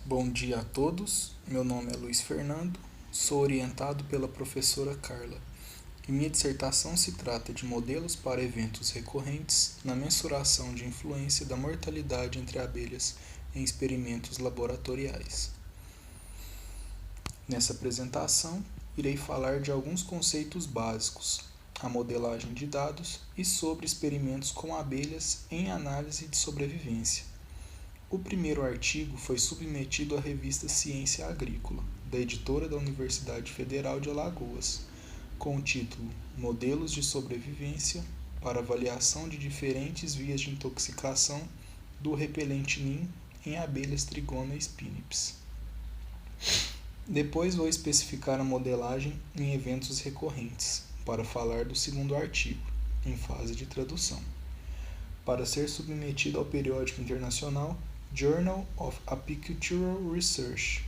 Bom dia a todos, meu nome é Luiz Fernando, sou orientado pela professora Carla e minha dissertação se trata de modelos para eventos recorrentes na mensuração de influência da mortalidade entre abelhas em experimentos laboratoriais. Nessa apresentação, irei falar de alguns conceitos básicos, a modelagem de dados e sobre experimentos com abelhas em análise de sobrevivência. O primeiro artigo foi submetido à revista Ciência Agrícola, da editora da Universidade Federal de Alagoas, com o título Modelos de Sobrevivência para Avaliação de Diferentes Vias de Intoxicação do Repelente Neem em Abelhas Trigona spinipes. Depois vou especificar a modelagem em eventos recorrentes, para falar do segundo artigo, em fase de tradução, para ser submetido ao periódico internacional Journal of Apicultural Research,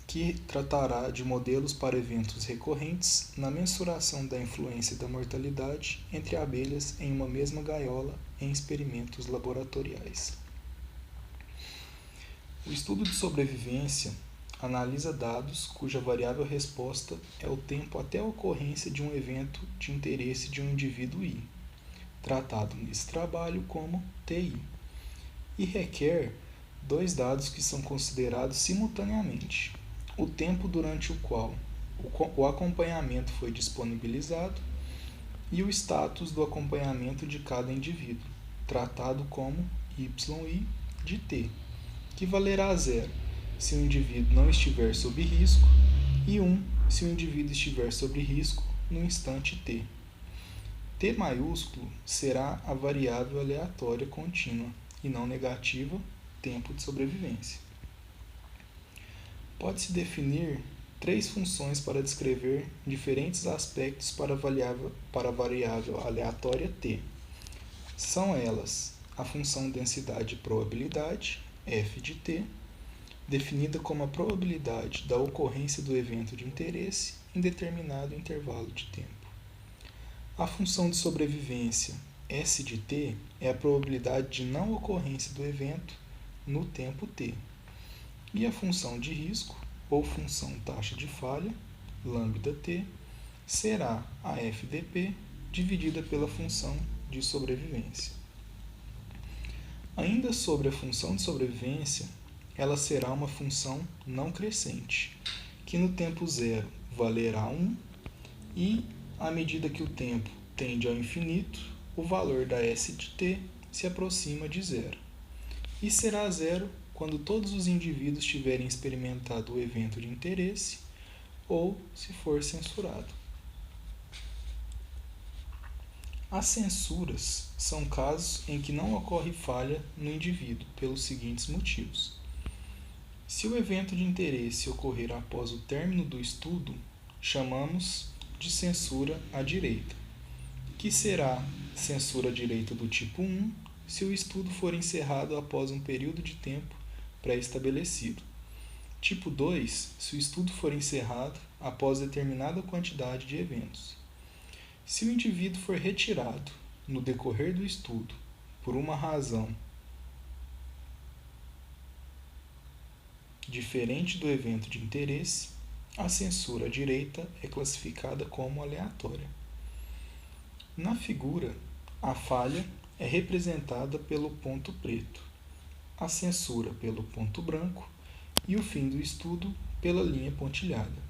que tratará de modelos para eventos recorrentes na mensuração da influência da mortalidade entre abelhas em uma mesma gaiola em experimentos laboratoriais. O estudo de sobrevivência analisa dados cuja variável resposta é o tempo até a ocorrência de um evento de interesse de um indivíduo I, tratado nesse trabalho como TI, e requer dois dados que são considerados simultaneamente: o tempo durante o qual o acompanhamento foi disponibilizado e o status do acompanhamento de cada indivíduo, tratado como YI de T, que valerá 0 se o indivíduo não estiver sob risco e 1 se o indivíduo estiver sob risco no instante T. T maiúsculo será a variável aleatória contínua e não negativa, tempo de sobrevivência. Pode-se definir 3 funções para descrever diferentes aspectos para a variável aleatória T. São elas a função densidade e probabilidade, f de t, definida como a probabilidade da ocorrência do evento de interesse em determinado intervalo de tempo. A função de sobrevivência, S de t, é a probabilidade de não ocorrência do evento no tempo t. E a função de risco, ou função taxa de falha, lambda-t, será a FDP dividida pela função de sobrevivência. Ainda sobre a função de sobrevivência, ela será uma função não crescente, que no tempo zero valerá 1 e, à medida que o tempo tende ao infinito, o valor da S de t se aproxima de zero. E será zero quando todos os indivíduos tiverem experimentado o evento de interesse ou se for censurado. As censuras são casos em que não ocorre falha no indivíduo pelos seguintes motivos. Se o evento de interesse ocorrer após o término do estudo, chamamos de censura à direita, que será censura à direita do tipo 1 se o estudo for encerrado após um período de tempo pré-estabelecido. Tipo 2, se o estudo for encerrado após determinada quantidade de eventos. Se o indivíduo for retirado no decorrer do estudo por uma razão diferente do evento de interesse, a censura à direita é classificada como aleatória. Na figura, a falha é representada pelo ponto preto, a censura pelo ponto branco e o fim do estudo pela linha pontilhada.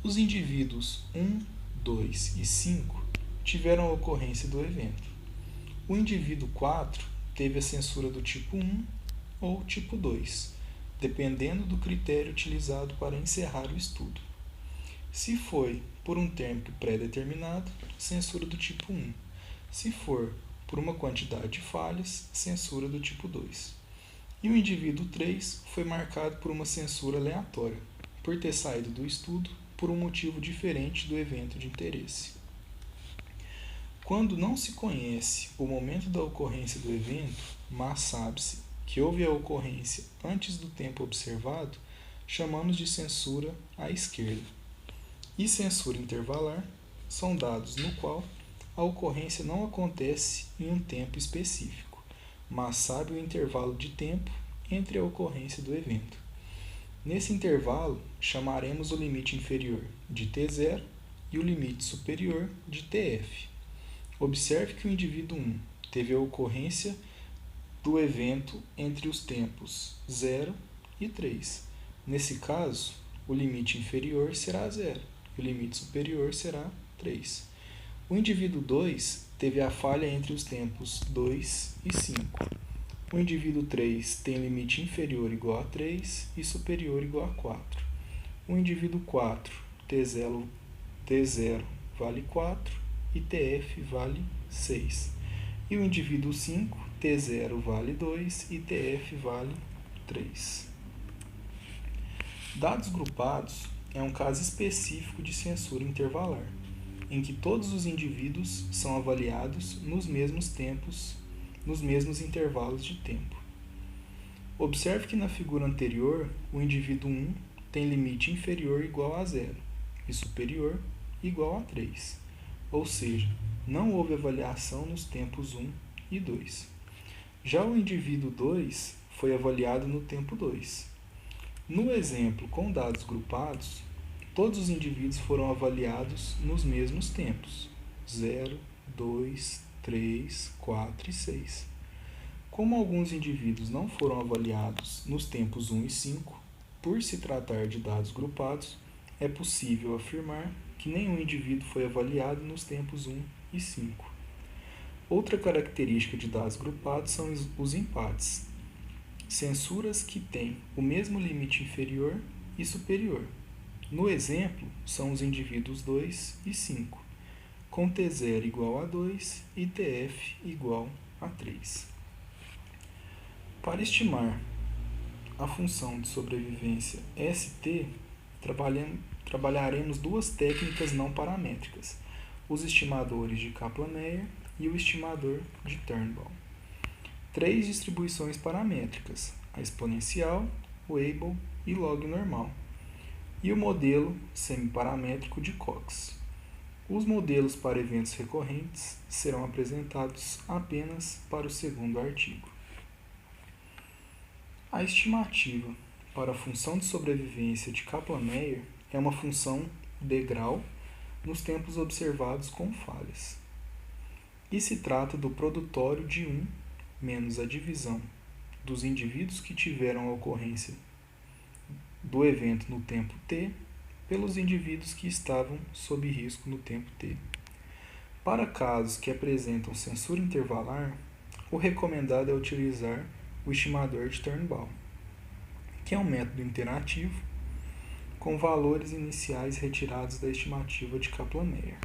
Os indivíduos 1, 2 e 5 tiveram a ocorrência do evento. O indivíduo 4 teve a censura do tipo 1 ou tipo 2, dependendo do critério utilizado para encerrar o estudo. Se foi por um tempo pré-determinado, censura do tipo 1. Se for por uma quantidade de falhas, censura do tipo 2. E o indivíduo 3 foi marcado por uma censura aleatória, por ter saído do estudo por um motivo diferente do evento de interesse. Quando não se conhece o momento da ocorrência do evento, mas sabe-se que houve a ocorrência antes do tempo observado, chamamos de censura à esquerda. E censura intervalar são dados no qual a ocorrência não acontece em um tempo específico, mas sabe o intervalo de tempo entre a ocorrência do evento. Nesse intervalo, chamaremos o limite inferior de t0 e o limite superior de tf. Observe que o indivíduo 1 teve a ocorrência do evento entre os tempos 0 e 3. Nesse caso, o limite inferior será 0 e o limite superior será 3. O indivíduo 2 teve a falha entre os tempos 2 e 5. O indivíduo 3 tem limite inferior igual a 3 e superior igual a 4. O indivíduo 4, t0 vale 4 e tf vale 6. E o indivíduo 5, t0 vale 2 e tf vale 3. Dados grupados é um caso específico de censura intervalar, em que todos os indivíduos são avaliados nos mesmos intervalos de tempo. Observe que na figura anterior, o indivíduo 1 tem limite inferior igual a 0 e superior igual a 3, ou seja, não houve avaliação nos tempos 1 e 2. Já o indivíduo 2 foi avaliado no tempo 2. No exemplo com dados grupados, todos os indivíduos foram avaliados nos mesmos tempos, 0, 2, 3, 4 e 6. Como alguns indivíduos não foram avaliados nos tempos 1 e 5, por se tratar de dados grupados, é possível afirmar que nenhum indivíduo foi avaliado nos tempos 1 e 5. Outra característica de dados grupados são os empates, censuras que têm o mesmo limite inferior e superior. No exemplo, são os indivíduos 2 e 5, com t0 igual a 2 e tf igual a 3. Para estimar a função de sobrevivência ST, trabalharemos duas técnicas não paramétricas, os estimadores de Kaplan-Meier e o estimador de Turnbull. 3 distribuições paramétricas, a exponencial, o Abel e log normal, e o modelo semiparamétrico de Cox. Os modelos para eventos recorrentes serão apresentados apenas para o segundo artigo. A estimativa para a função de sobrevivência de Kaplan-Meier é uma função degrau nos tempos observados com falhas. E se trata do produtório de 1 menos a divisão dos indivíduos que tiveram a ocorrência do evento no tempo t pelos indivíduos que estavam sob risco no tempo t. Para casos que apresentam censura intervalar, o recomendado é utilizar o estimador de Turnbull, que é um método interativo com valores iniciais retirados da estimativa de Kaplan-Meier.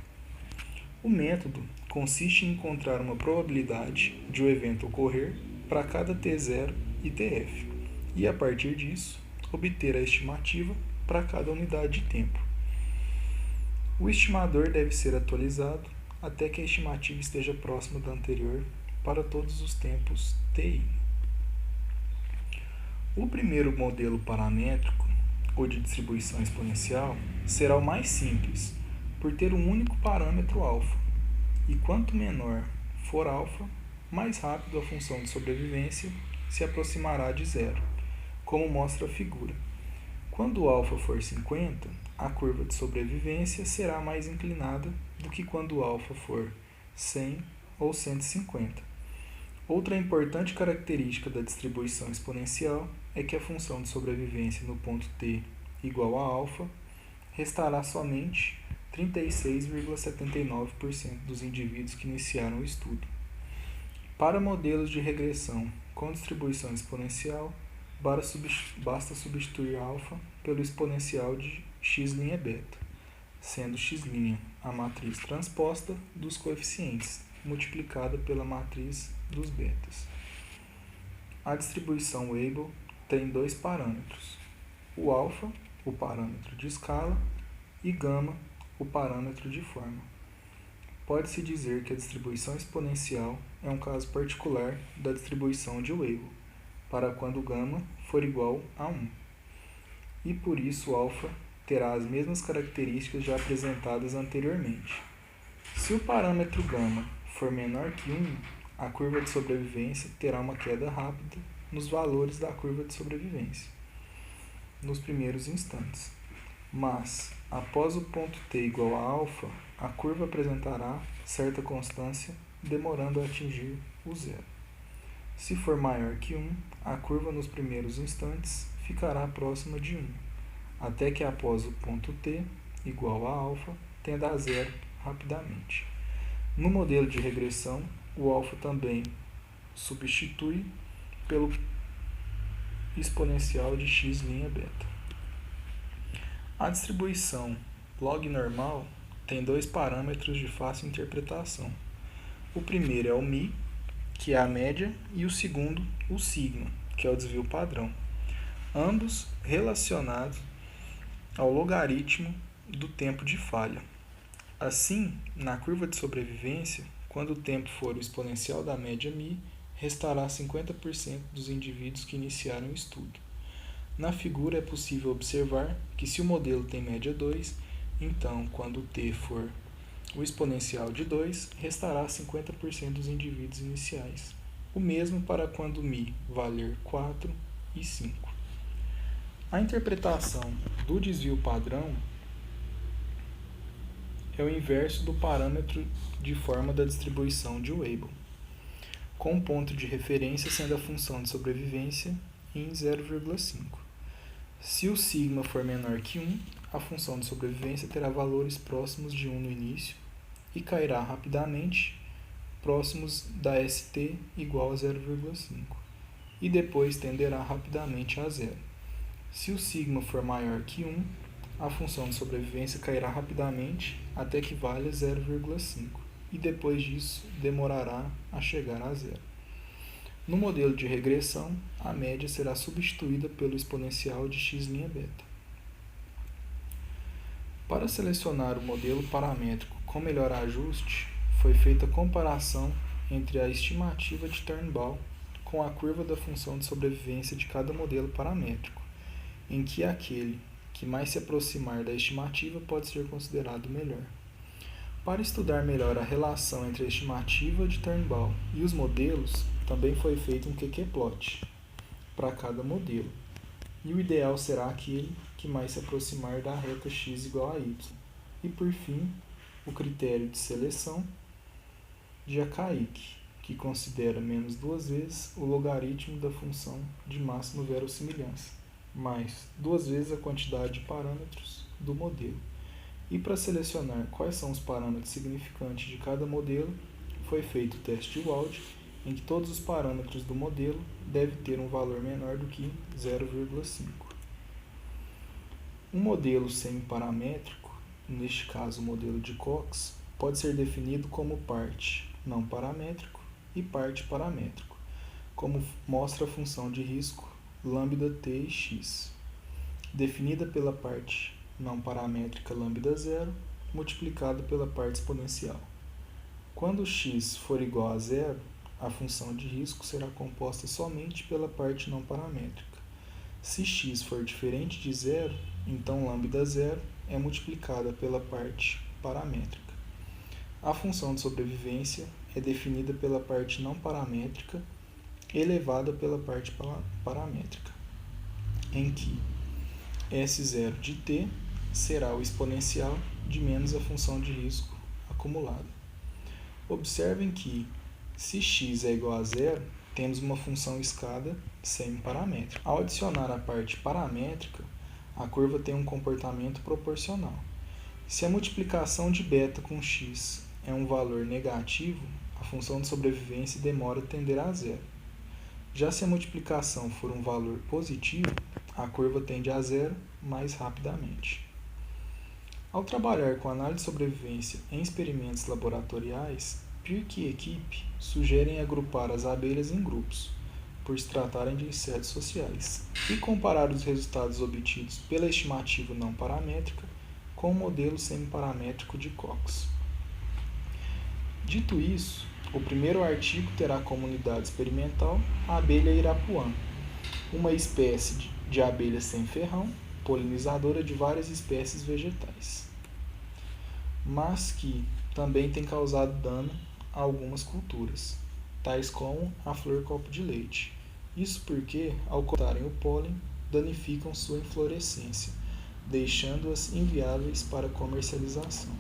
O método consiste em encontrar uma probabilidade de o evento ocorrer para cada t0 e tf, e a partir disso, obter a estimativa para cada unidade de tempo. O estimador deve ser atualizado até que a estimativa esteja próxima da anterior para todos os tempos ti. O primeiro modelo paramétrico, ou de distribuição exponencial, será o mais simples, por ter um único parâmetro alfa, e quanto menor for alfa, mais rápido a função de sobrevivência se aproximará de zero, como mostra a figura. Quando o alfa for 50, a curva de sobrevivência será mais inclinada do que quando o alfa for 100 ou 150. Outra importante característica da distribuição exponencial é que a função de sobrevivência no ponto t igual a alfa restará somente 36,79% dos indivíduos que iniciaram o estudo. Para modelos de regressão com distribuição exponencial, basta substituir alfa pelo exponencial de x' beta, sendo x' a matriz transposta dos coeficientes, multiplicada pela matriz dos betas. A distribuição Abel tem dois parâmetros, o alfa, o parâmetro de escala, e gama, o parâmetro de forma. Pode-se dizer que a distribuição exponencial é um caso particular da distribuição de Abel, para quando γ for igual a 1. E por isso o alfa terá as mesmas características já apresentadas anteriormente. Se o parâmetro γ for menor que 1, a curva de sobrevivência terá uma queda rápida nos valores da curva de sobrevivência, nos primeiros instantes. Mas, após o ponto t igual a alfa, a curva apresentará certa constância, demorando a atingir o zero. Se for maior que 1, a curva nos primeiros instantes ficará próxima de 1, até que após o ponto t igual a alfa, tenda a zero rapidamente. No modelo de regressão, o alfa também substitui pelo exponencial de x' beta. A distribuição log normal tem dois parâmetros de fácil interpretação. O primeiro é o μ, que é a média, e o segundo, o sigma, que é o desvio padrão, ambos relacionados ao logaritmo do tempo de falha. Assim, na curva de sobrevivência, quando o tempo for o exponencial da média μ, restará 50% dos indivíduos que iniciaram o estudo. Na figura é possível observar que se o modelo tem média 2, então, quando t for o exponencial de 2, restará 50% dos indivíduos iniciais. O mesmo para quando μ valer 4 e 5. A interpretação do desvio padrão é o inverso do parâmetro de forma da distribuição de Weibull, com o ponto de referência sendo a função de sobrevivência em 0,5. Se o sigma for menor que 1, a função de sobrevivência terá valores próximos de 1 no início e cairá rapidamente próximos da ST igual a 0,5, e depois tenderá rapidamente a zero. Se o sigma for maior que 1, a função de sobrevivência cairá rapidamente até que valha 0,5, e depois disso demorará a chegar a zero. No modelo de regressão, a média será substituída pelo exponencial de x' beta. Para selecionar o modelo paramétrico com melhor ajuste, foi feita a comparação entre a estimativa de Turnbull com a curva da função de sobrevivência de cada modelo paramétrico, em que aquele que mais se aproximar da estimativa pode ser considerado melhor. Para estudar melhor a relação entre a estimativa de Turnbull e os modelos, também foi feito um QQ-plot para cada modelo, e o ideal será aquele que mais se aproximar da reta x igual a y. E por fim, o critério de seleção de Akaike, que considera menos duas vezes o logaritmo da função de máxima verossimilhança, mais duas vezes a quantidade de parâmetros do modelo. E para selecionar quais são os parâmetros significantes de cada modelo, foi feito o teste de Wald, em que todos os parâmetros do modelo devem ter um valor menor do que 0,5. Um modelo semiparamétrico, neste caso o modelo de Cox, pode ser definido como parte não paramétrico e parte paramétrico, como mostra a função de risco lambda_t e x, definida pela parte não paramétrica lambda0 multiplicado pela parte exponencial. Quando x for igual a zero, a função de risco será composta somente pela parte não paramétrica. Se x for diferente de zero, então lambda0 é multiplicada pela parte paramétrica. A função de sobrevivência é definida pela parte não paramétrica elevada pela parte paramétrica, em que S0 de t será o exponencial de menos a função de risco acumulada. Observem que, se x é igual a zero, temos uma função escada semiparamétrica. Ao adicionar a parte paramétrica, a curva tem um comportamento proporcional. Se a multiplicação de beta com x é um valor negativo, a função de sobrevivência demora a tender a zero. Já se a multiplicação for um valor positivo, a curva tende a zero mais rapidamente. Ao trabalhar com análise de sobrevivência em experimentos laboratoriais, Pirk e equipe sugerem agrupar as abelhas em grupos, por se tratarem de insetos sociais, e comparar os resultados obtidos pela estimativa não paramétrica com o modelo semiparamétrico de Cox. Dito isso, o primeiro artigo terá como unidade experimental a abelha Irapuã, uma espécie de abelha sem ferrão, polinizadora de várias espécies vegetais, mas que também tem causado dano a algumas culturas, tais como a flor copo de leite, Isso porque, ao coletarem o pólen, danificam sua inflorescência, deixando-as inviáveis para comercialização.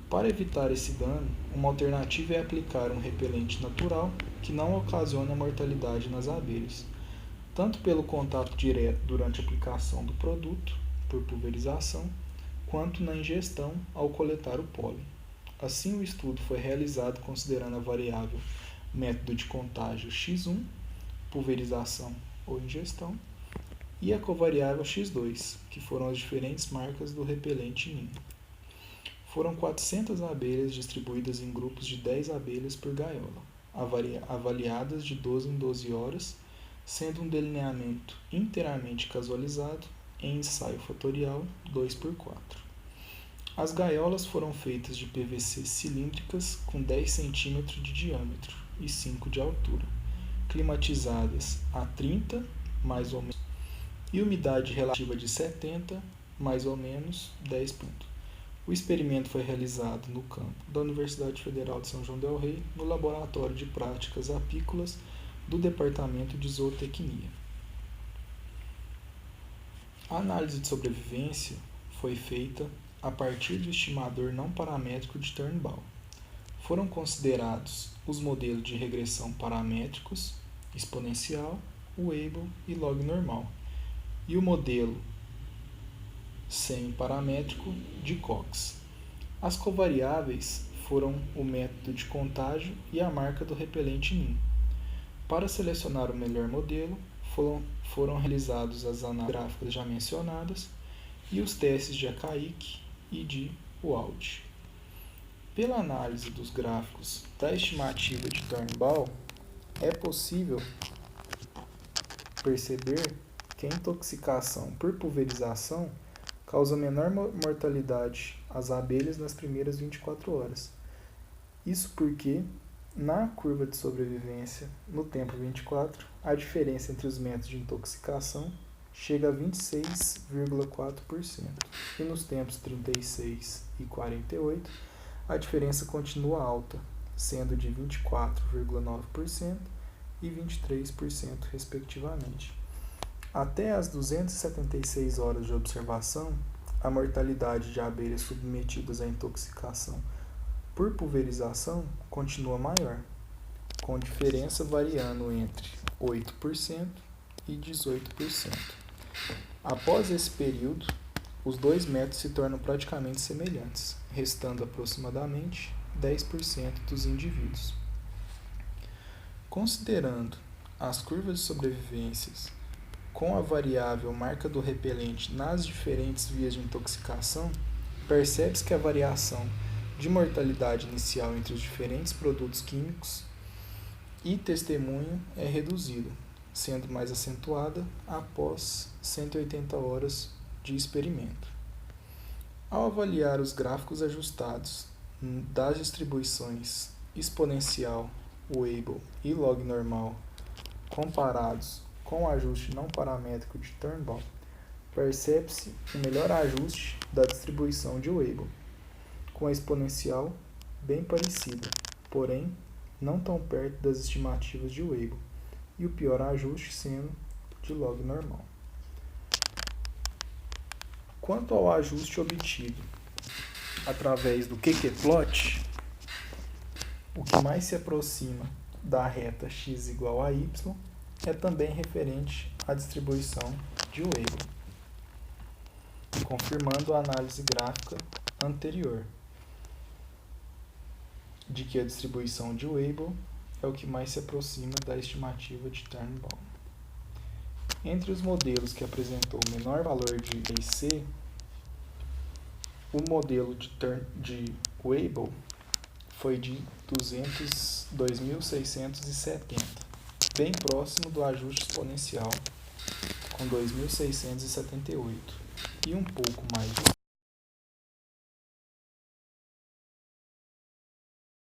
Para evitar esse dano, uma alternativa é aplicar um repelente natural que não ocasione a mortalidade nas abelhas, tanto pelo contato direto durante a aplicação do produto, por pulverização, quanto na ingestão ao coletar o pólen. Assim, o estudo foi realizado considerando a variável método de contágio X1, pulverização ou ingestão, e a covariável X2, que foram as diferentes marcas do repelente NIM. Foram 400 abelhas distribuídas em grupos de 10 abelhas por gaiola, avaliadas de 12 em 12 horas, sendo um delineamento inteiramente casualizado em ensaio fatorial 2x4. As gaiolas foram feitas de PVC cilíndricas com 10 cm de diâmetro e 5 de altura, climatizadas a 30, mais ou menos, e umidade relativa de 70, mais ou menos 10 pontos. O experimento foi realizado no campo da Universidade Federal de São João del Rei, no Laboratório de Práticas Apícolas do Departamento de Zootecnia. A análise de sobrevivência foi feita a partir do estimador não paramétrico de Turnbull. Foram considerados os modelos de regressão paramétricos, exponencial, Weibull e log normal, e o modelo semi-paramétrico de Cox. As covariáveis foram o método de contágio e a marca do repelente NIM. Para selecionar o melhor modelo, foram realizadas as análises gráficas já mencionadas e os testes de Akaic e de Wald. Pela análise dos gráficos da estimativa de Turnbull, é possível perceber que a intoxicação por pulverização causa menor mortalidade às abelhas nas primeiras 24 horas. Isso porque, na curva de sobrevivência, no tempo 24, a diferença entre os métodos de intoxicação chega a 26,4%, e nos tempos 36 e 48, a diferença continua alta, sendo de 24,9% e 23%, respectivamente. Até as 276 horas de observação, a mortalidade de abelhas submetidas à intoxicação por pulverização continua maior, com diferença variando entre 8% e 18%. Após esse período, os dois métodos se tornam praticamente semelhantes, restando aproximadamente 10% dos indivíduos. Considerando as curvas de sobrevivências com a variável marca do repelente nas diferentes vias de intoxicação, percebe-se que a variação de mortalidade inicial entre os diferentes produtos químicos e testemunho é reduzida, sendo mais acentuada após 180 horas de experimento. Ao avaliar os gráficos ajustados das distribuições exponencial, Weibull e log normal comparados com o ajuste não paramétrico de Turnbull, percebe-se um melhor ajuste da distribuição de Weibull, com a exponencial bem parecida, porém não tão perto das estimativas de Weibull, e o pior ajuste sendo de log normal. Quanto ao ajuste obtido através do QQ-plot, o que mais se aproxima da reta x igual a y é também referente à distribuição de Weibull, confirmando a análise gráfica anterior, de que a distribuição de Weibull é o que mais se aproxima da estimativa de Turnbull. Entre os modelos que apresentou o menor valor de EC, o modelo de Weibull foi de 2.670, bem próximo do ajuste exponencial, com 2.678, e um pouco mais distante